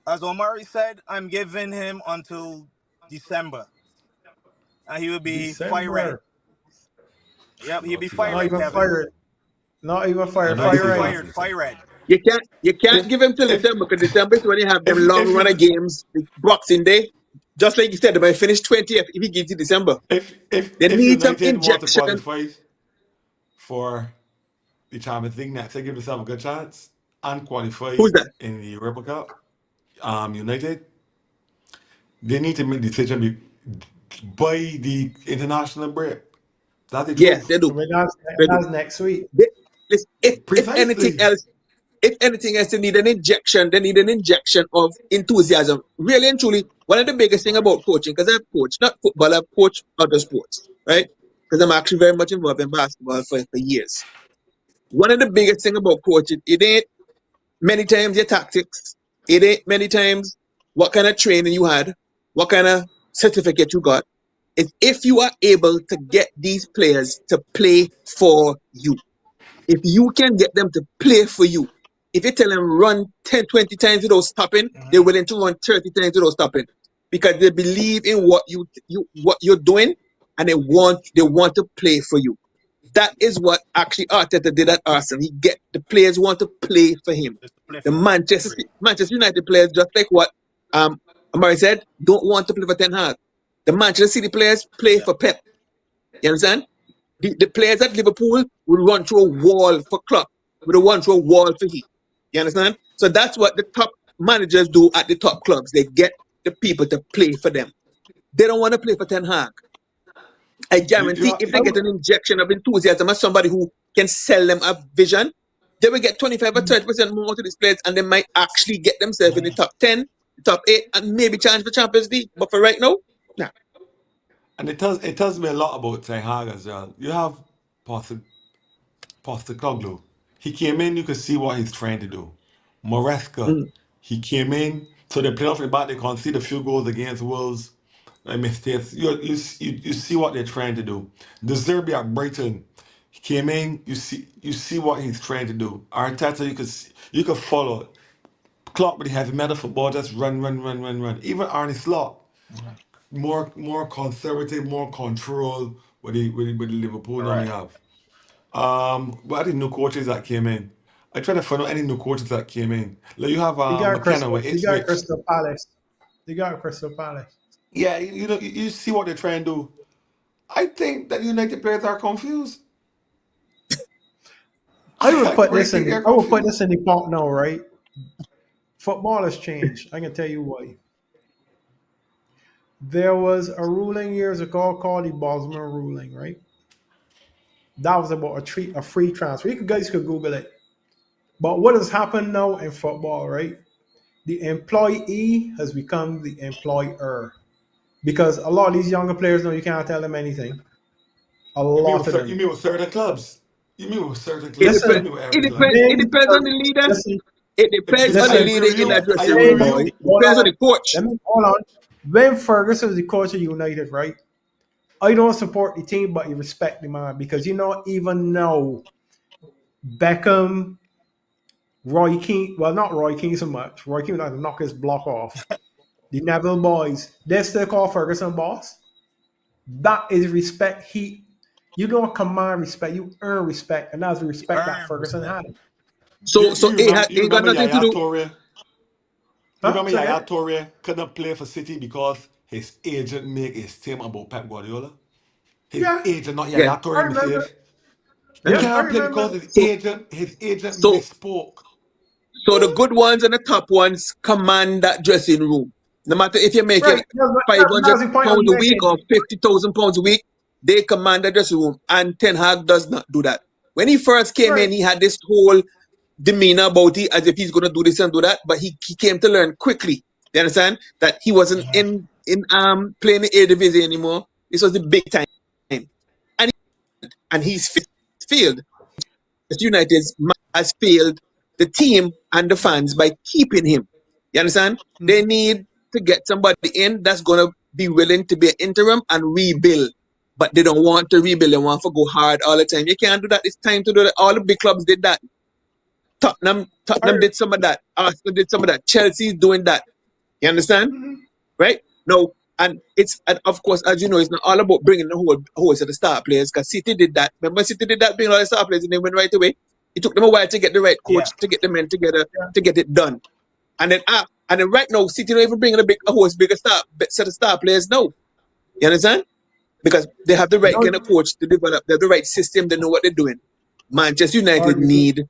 as Omari said, I'm giving him until December, and he will be fire red. December. Yep, he'll Not be too fire Not long. red, even Kevin. fired. Not even fired. And I He'll Fire be say ready. that fired, listen. fire red. You can't give him till If December because December is when you have them long if run of you games, the Boxing Day. Just like you said, they might finish 20th if he gives you December. They if need some United want to injection. qualify for the Champions League next, I give themselves a good chance and qualify Who's that? in the Europa Cup. United, they need to make the decision by the international break. That's the Yeah, they truth. do. I mean, They do. that's next week. They, listen, if anything Precisely. else, they need an injection. They need an injection of enthusiasm. Really and truly, one of the biggest thing about coaching, because I've coached not football, I've coached other sports, right? Because I'm actually very much involved in basketball for years. One of the biggest thing about coaching, it ain't many times your tactics. It ain't many times what kind of training you had, what kind of certificate you got. It's if you are able to get these players to play for you. If you can get them to play for you, if you tell them run 10, 20 times without stopping, they're Hmm. willing to run 30 times without stopping because they believe in what you're doing and they want to play for you. That is what actually Arteta did at Arsenal. He get the players want to play for him. Just to play The for him. Agree. Manchester United players, just like what Amari said, don't want to play for Ten Hag. The Manchester City players play Yeah. for Pep. You understand? The players at Liverpool will run through a wall for Klopp. Will run through a wall for he. You understand? So that's what the top managers do at the top clubs. They get the people to play for them. They don't want to play for Ten Hag. I You guarantee if they get an injection of enthusiasm as somebody who can sell them a vision, they will get 25 or 30% more to these players and they might actually get themselves in the Hmm. top 10, the top 8, and maybe challenge for Champions League. But for right now, nah. And it tells me a lot about Ten Hag as well. You have Postecoglou. He came in, you could see what he's trying to do. Moresca, Mm. he came in, so they play off the back, they concede a few goals against Wolves. Mistakes. You see what they're trying to do. The Zerbi at Brighton, he came in, you see what he's trying to do. Arteta, you could follow. Klopp with the heavy metal football, just run, run, run, run, run. Even Arne Slot, more conservative, more control with the Liverpool normally Correct. have. What are the new coaches that came in? I try to find out any new coaches that came in. Like you have McKenna with You got Ipswich. Crystal Palace. You got Crystal Palace. Yeah, you see what they're trying to do. I think that United players are confused. I really think they're I would put this confused. in the pot now, right? Football has changed. I can tell you why. There was a ruling years ago called the Bosman ruling, right? That was about a free transfer. You guys could Google it. But what has happened now in football, right? The employee has become the employer because a lot of these younger players know you can't tell them anything. A You mean lot with of you them. mean with certain clubs? You mean with certain It clubs? You depends. Listen, mean with It every club? depends. It men, depends on the leader. listen, It depends on the I listen. agree leader with in that you. I dressing agree room, with When boy. you. you It hold depends on on, the coach. let me hold on. When Ferguson was the coach of United, right? I don't support the team, but you respect the man because you know even now Beckham, Roy Keane, well not Roy Keane so much. Roy Keane had to knock his block off. The Neville boys, they still call Ferguson boss. That is respect. You don't command respect, you earn respect, and that's the respect that Earn Ferguson respect. had. So You remember you ain't got remember nothing to Yaya do. Toure? You Huh? remember Yaya Second? Toure couldn't play for City because his agent make a statement about Pep Guardiola? His Yeah, agent, not Yeah. Yaya I Toure, remember. mistake. He Yeah. Yeah, I can't play because remember. his agent So misspoke. so the good ones and the top ones command that dressing room. No matter if you're making Right. That's 500 the point I'm pounds a week making. or 50,000 pounds a week, they command the dressing room. And Ten Hag does not do that. When he first came Right. in, he had this whole demeanor about it as if he's going to do this and do that. But he came to learn quickly. You understand that he wasn't in playing the A division anymore. This was the big time, and he's failed. United has failed the team and the fans by keeping him. You understand? They Mhm. need to get somebody in that's going to be willing to be an interim and rebuild. But they don't want to rebuild. They want to go hard all the time. You can't do that. It's time to do that. All the big clubs did that. I, Tottenham did some of that. Arsenal did some of that. Chelsea's doing that. You understand? mhm. Right? No, and of course, as you know, it's not all about bringing the whole set of star players. Because City did that. Remember, City did that, bringing all the star players, and they went right away. It took them a while to get the right Yeah. coach, to get the men together, Yeah. to get it done. And then right now, City don't even bringing a whole bigger set of star players. No, you understand? Because they have the You right know, kind of coach to develop. They have the right system. They know what they're doing. Manchester United arguably, need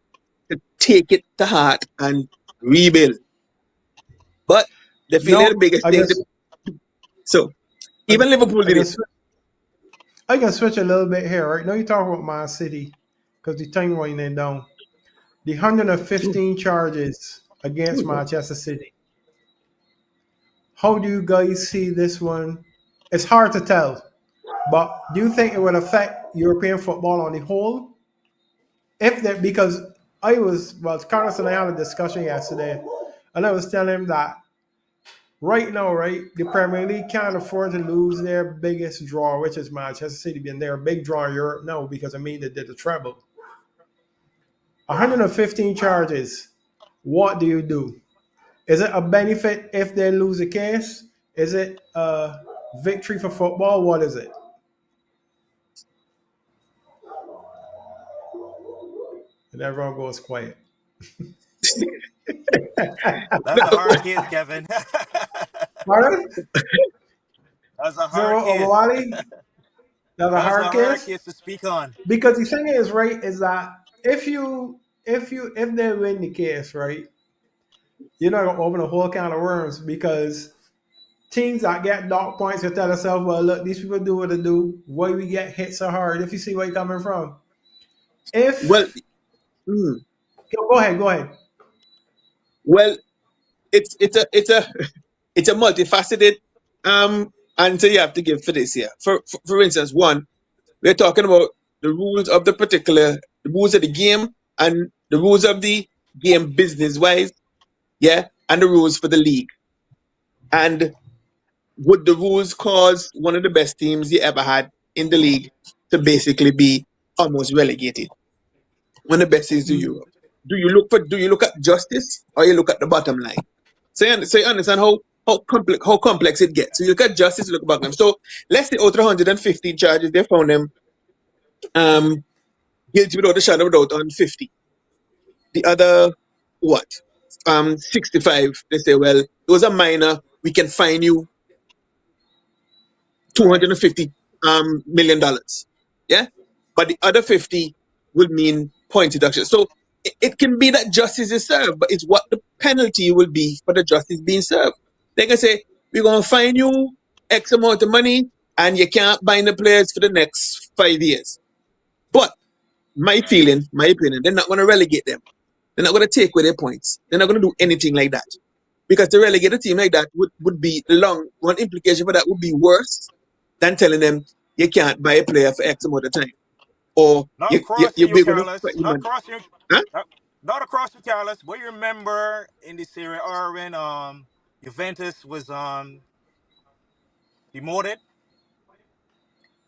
to take it to heart and rebuild. But they you feel they're know, the biggest I thing. guess So I, even Liverpool I did can it. switch. I can switch a little bit here, right? Now you talk about Man City because the time winding down. The Mm. 115 charges against Manchester City. How do you guys see this one? It's hard to tell, but do you think it would affect European football on the whole? If that because Carlos and I had a discussion yesterday, and I was telling him that right now, right, the Premier League can't afford to lose their biggest draw, which is Manchester City, being their big draw in Europe now because they did the treble. 115 charges. What do you do? Is it a benefit if they lose a case? Is it a victory for football? What is it? And everyone goes quiet. That's a hard case, Kevin. Pardon? That's a hard Zero case. Wally? That's a That's hard a hard case? case to speak on. Because the thing is, right, is that if they win the case, right, you're not gonna open a whole can of worms because teams that get dog points will tell themselves, well, look, these people do what they do. Why we get hit so hard? If you see where you're coming from. Well, If mm, go ahead, go ahead. well, it's a multifaceted um answer you have to give for this here. For instance, one, we're talking about the rules of the rules of the game and the rules of the game business wise, yeah, and the rules for the league. And would the rules cause one of the best teams you ever had in the league to basically be almost relegated? One of the best teams to Europe. Do you look at justice or you look at the bottom line? So you understand how complex it gets. So you look at justice, you look at bottom line. So let's say out of 115 charges, they found them um guilty without a shadow of a doubt on 50. The other what? 65, they say, well, those are minor. We can fine you Right. $250 million. Yeah. But the other 50 will mean point deduction. So it can be that justice is served, but it's what the penalty will be for the justice being served. They can say, we're going to fine you X amount of money and you can't bind the players for the next 5 years. But my feeling, my opinion, they're not going to relegate them. They're not going to take away their points. They're not going to do anything like that. Because to relegate a team like that would be one implication for that would be worse than telling them you can't buy a player for X amount of time. Or Not crossing you're you, going to Carlos. put your Not money. crossing you. Huh? Not, not across you, Carlos. But you remember in the Serie A when Juventus was demoted?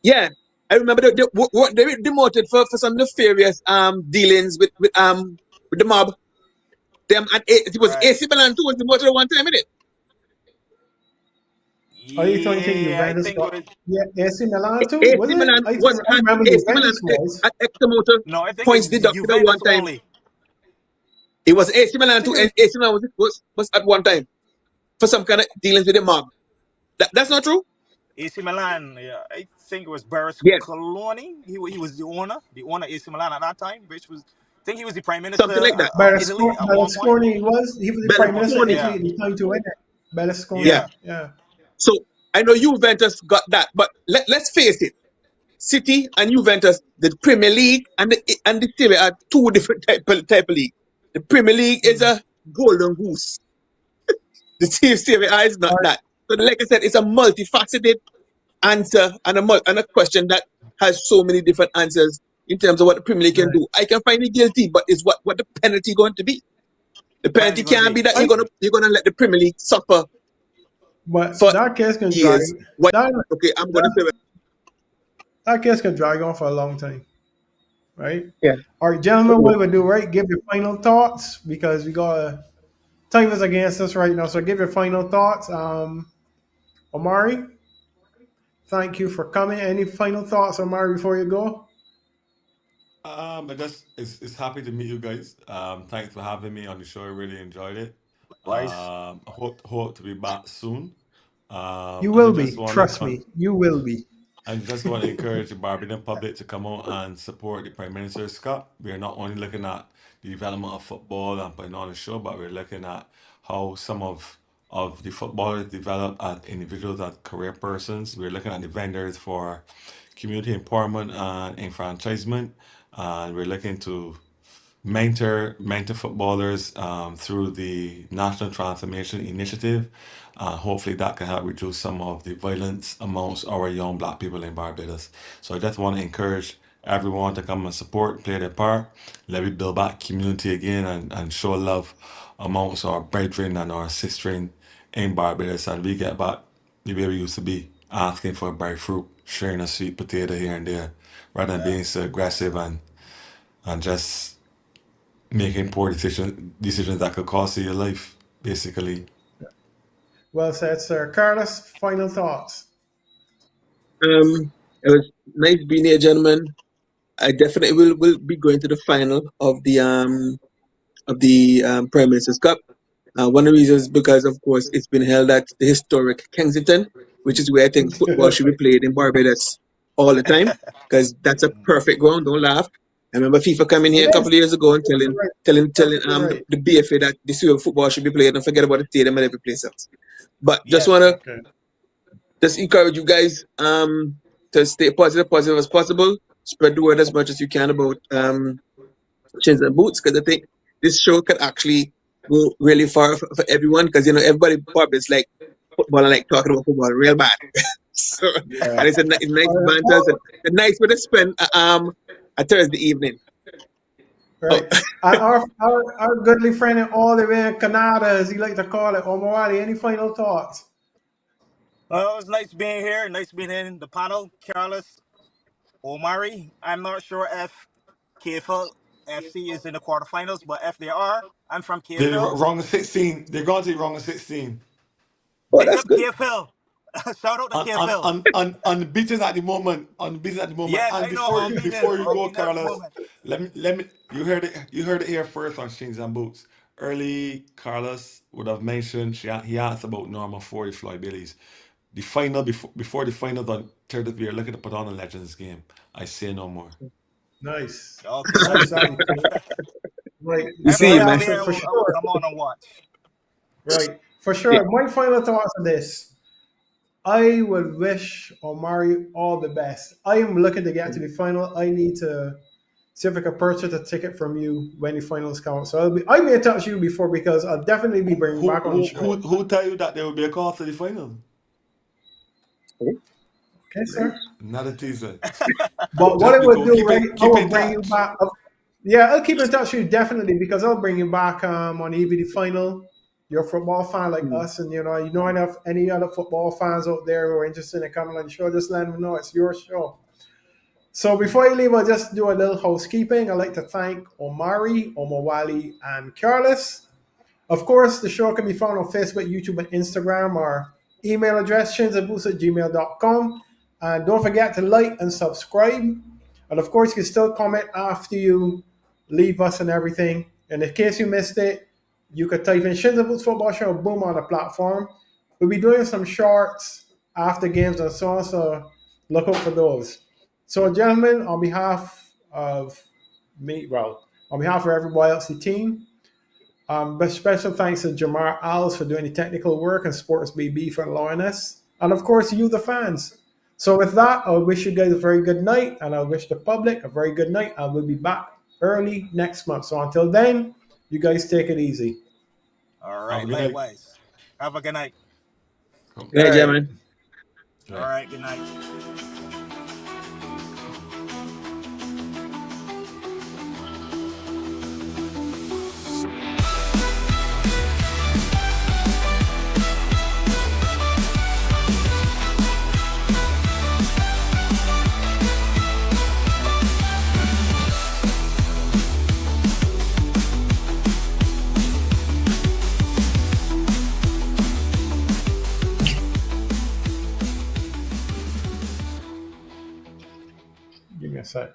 Yeah. I remember they were demoted for some nefarious dealings with the mob. Them and it was Right. AC Milan too was demoted at one time, innit? Are you thinking Yeah, I Juventus think it got was. yeah AC Milan too? AC Was it? Milan I had remember AC Milan Juventus was. at X amount of No, I think points it's deducted at one Juventus time. only. It was AC I Milan too, think and AC Milan was at one time for some kind of dealings with the mob. That's not true? AC Milan. Yeah, I think it was Yeah, Berlusconi. He was the owner of AC Milan at that time, which was. I think he was the prime minister something like that. of Italy at one point. Berlusconi he was the prime minister of Berlusconi. Italy Yeah, at the time to win it. Yeah. Berlusconi, yeah. yeah. So I know Juventus got that, but let's face it. City and Juventus, the Premier League and the Serie are two different type of league. The Premier League is Mm. a golden goose. The Serie A is not All right, that. So like I said, it's a multifaceted answer and and a question that has so many different answers in terms of what the Premier League can right. do. I can find it guilty, but it's what the penalty going to be. The penalty Penalty going to can't be. be that I, you're gonna let the Premier League suffer but for that case can drag years. What? that Okay, I'm gonna that say that case can drag on for a long time, right? yeah. All right, gentlemen, what we do, right? Give your final thoughts because we got time is against us right now. So give your final thoughts. Omari, thank you for coming. Any final thoughts, Omari, before you go? I just it's happy to meet you guys. Thanks for having me on the show. I really enjoyed it. Likewise. I hope to be back soon. You And I will just be. want to Trust me, you will be. I just want to encourage the Barbadian public to come out and support the Prime Minister's Cup. We are not only looking at the development of football and putting on a show, but we're looking at how some of the footballers develop as individuals, as career persons. We're looking at the vendors for community empowerment and enfranchisement. And we're looking to mentor footballers through the National Transformation Initiative. Hopefully, that can help reduce some of the violence amongst our young black people in Barbados. So, I just want to encourage everyone to come and support, play their part. Let me build back community again and show love amongst our brethren and our sistering in Barbados. And we get back the way we used to be, asking for breadfruit, sharing a sweet potato here and there, rather than Yeah. being so aggressive and just making poor decisions that could cost you your life, basically. Well said, sir. Carlos, final thoughts. It was nice being here, gentlemen. I definitely will be going to the final of the Prime Minister's Cup. One of the reasons because, of course, it's been held at the historic Kensington, which is where I think football should be played in Barbados all the time, because that's a perfect ground. Don't laugh. I remember FIFA coming here It a couple is. of years ago and You're right. telling Perfectly right. the BFA that this is where football should be played and forget about the stadium and every place else. But just Yes. wanna Okay. just encourage you guys to stay positive as possible. Spread the word as much as you can about Chins and Boots, because I think this show can actually go really far for everyone, because everybody probably is like football and like talking about football real bad. So, Yeah. and it's it's nice banter. It's a nice way to spend a Thursday evening. Oh, Right. Our goodly friend in all the way in Canada, as he like to call it, Omawali, any final thoughts? Well, it's nice being here. Nice being in the panel. Carlos, Omari. I'm not sure if KFL FC is in the quarterfinals, but if they are, I'm from They're KFL. wrong in 16. They're going to be wrong in 16. oh, Big that's up good. KFL. Shout out to KFL. Unbeaten at the moment. Unbeaten at the moment. Yes, And I know. Unbeaten. before you go, Unbeaten at the Carlos, moment. let me you heard it here first on Strings and Boots. Early Carlos would have mentioned he asked about Norma Forty Floyd Billy's. The final before the finals on 30th year, look at the put on a Legends game. I say no more. Nice. Okay, Nice, okay. Abby. Right. You Every see, Right, time I'm man. Ashford, there, for I will sure. come on and watch. Right. For Yeah. sure. My final thoughts on this. I would wish Omari all the best. I am looking to get to the final. I need to see if I can purchase a ticket from you when the finals come. So I'll be in touch with you before because I'll definitely be Who bringing who back on the who who, show. who tell you that there will be a call to the final? Oh, Okay, sir. nice. Not a teaser. But what Just I be would cool. do, right? I Keep will in bring you touch. back. Yeah, I'll keep in touch with you definitely because I'll bring you back on EV final. You're a football fan like Mm. us, and you know enough any other football fans out there who are interested in coming on the show. Just let them know it's your show. So before I leave, I'll just do a little housekeeping. I'd like to thank Omari, Omawali, and Carlos. Of course, the show can be found on Facebook, YouTube, and Instagram. Our email address, shinsandboots@gmail.com. And don't forget to like and subscribe. And of course, you can still comment after you leave us and everything. And in case you missed it, you could type in Shins and Boots Football Show, boom, on the platform. We'll be doing some shorts after games and so on, so look out for those. So, gentlemen, on behalf of me, well, on behalf of everybody else, the team, but special thanks to Jamar Alves for doing the technical work and Sports BB for allowing us. And of course, you, the fans. So, with that, I wish you guys a very good night, and I wish the public a very good night. I will be back early next month. So, until then, you guys take it easy. All Have a right, good night. likewise. Have a good night. Come. All Yeah, right. German. All Right. right, good night. Give me a sec.